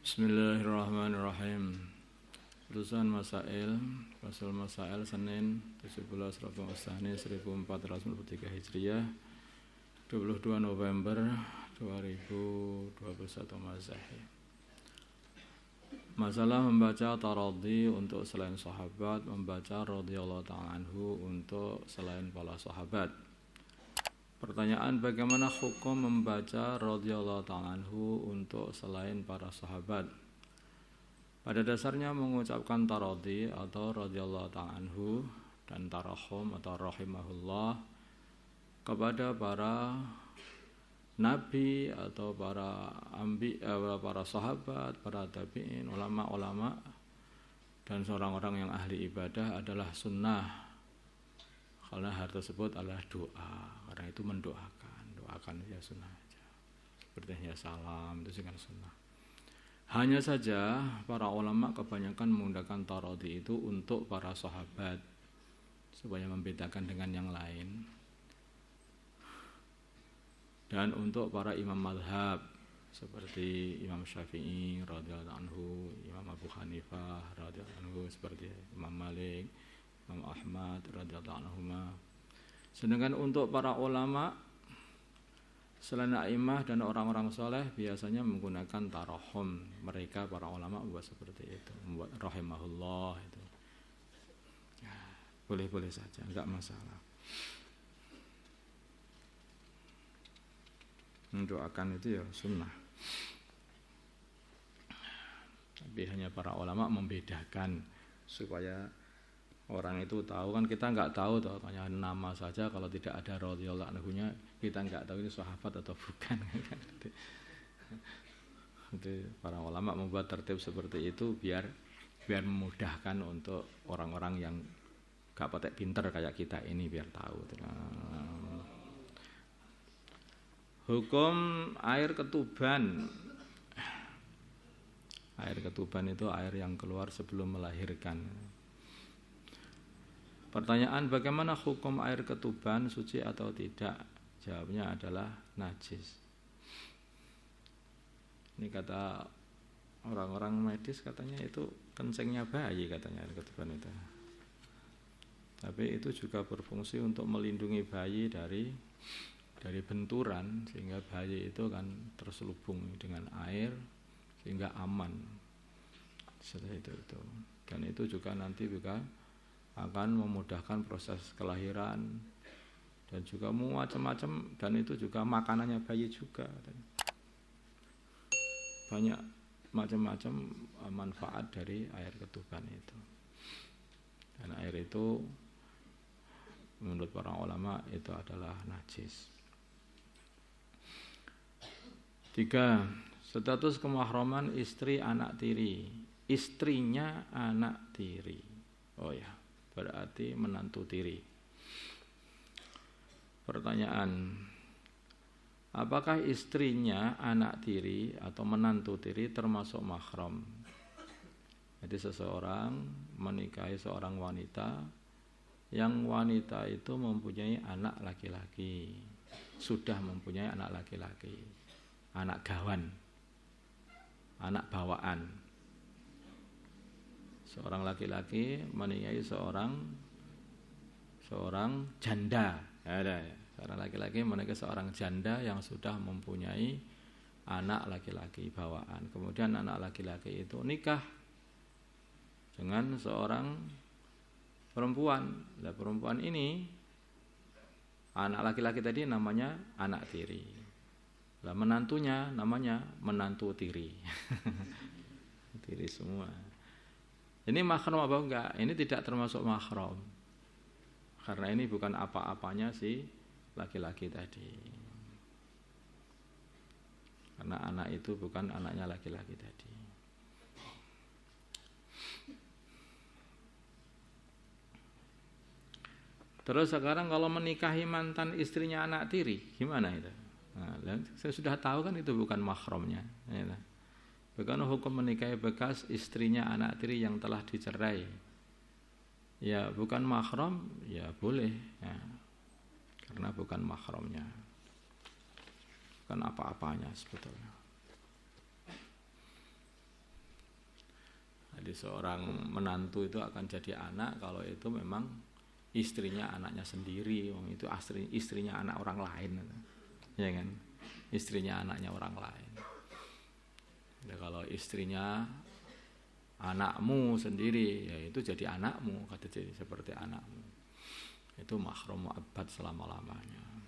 Bismillahirrahmanirrahim. Urusan Masail, Fasul Masail Senin 17 Rabiul Tsani 1443 Hijriah 22 November 2021 Masehi. Masalah membaca taradhi untuk selain sahabat, membaca radhiyallahu ta'ala anhu untuk selain para sahabat. Pertanyaan, bagaimana hukum membaca radhiyallahu ta'ala anhu untuk selain para sahabat? Pada dasarnya mengucapkan taradhi atau radhiyallahu ta'ala anhu dan tarahum atau rahimahullah kepada para nabi atau para para sahabat, para tabi'in, ulama-ulama dan orang-orang yang ahli ibadah adalah sunnah. Karena hal tersebut adalah doa, karena itu doakan ya sunnah aja. Seperti ya salam itu kan sunnah. Hanya saja para ulama kebanyakan menggunakan taradhi itu untuk para sahabat supaya membedakan dengan yang lain. Dan untuk para imam mazhab seperti Imam Syafi'i radhiyallahu anhu, Imam Abu Hanifah radhiyallahu anhu, seperti Imam Malik, Imam Ahmad radhiyallahu anhuma. Sedangkan untuk para ulama selain a'immah dan orang-orang soleh biasanya menggunakan tarahum. Mereka para ulama membuat seperti itu, membuat rahimahullah itu. Ya, boleh-boleh saja, enggak masalah. Mendoakan itu ya sunnah. Tapi hanya para ulama membedakan supaya orang itu tahu, kan kita nggak tahu tuh, hanya nama saja kalau tidak ada radhiyallahu anhu-nya kita nggak tahu ini sahabat atau bukan. Jadi para ulama membuat tertib seperti itu biar memudahkan untuk orang-orang yang nggak patek pinter kayak kita ini biar tahu. Hukum air ketuban. Air ketuban itu air yang keluar sebelum melahirkan. Pertanyaan, bagaimana hukum air ketuban, suci atau tidak? Jawabnya adalah najis. Ini kata orang-orang medis, katanya itu kencingnya bayi, katanya air ketuban itu. Tapi itu juga berfungsi untuk melindungi bayi dari benturan, sehingga bayi itu kan terselubung dengan air sehingga aman. Setelah itu. Dan itu juga nanti akan memudahkan proses kelahiran dan juga macam-macam, dan itu juga makanannya bayi juga. Banyak macam-macam manfaat dari air ketuban itu. Dan air itu menurut para ulama itu adalah najis. 3. Status kemahraman istri anak tiri. Istrinya anak tiri. Oh ya, berarti menantu tiri. Pertanyaan, apakah istrinya anak tiri atau menantu tiri termasuk mahram? Jadi seseorang menikahi seorang wanita, yang wanita itu mempunyai anak laki-laki, sudah mempunyai anak laki-laki, anak gawan, anak bawaan. Seorang laki-laki menikahi seorang janda. Seorang laki-laki menikahi seorang janda yang sudah mempunyai anak laki-laki bawaan. Kemudian anak laki-laki itu nikah dengan seorang perempuan. Nah, perempuan ini, anak laki-laki tadi namanya anak tiri. Lah menantunya namanya menantu tiri. Tiri semua. Ini mahram apa enggak? Ini tidak termasuk mahram. Karena ini bukan apa-apanya si laki-laki tadi. Karena anak itu bukan anaknya laki-laki tadi. Terus sekarang kalau menikahi mantan istrinya anak tiri, gimana itu? Nah, saya sudah tahu kan itu bukan mahramnya. Bagaimana hukum menikahi bekas istrinya anak tiri yang telah dicerai? Ya bukan mahram, ya boleh, ya, karena bukan mahramnya. bukan apa-apanya sebetulnya. Jadi seorang menantu itu akan jadi anak kalau itu memang istrinya anaknya sendiri, itu istrinya anak orang lain, ya kan? Istrinya anaknya orang lain. Ya, kalau istrinya anakmu sendiri, ya itu jadi anakmu, kata jadi seperti anakmu. Itu mahram mu'abbad selama-lamanya.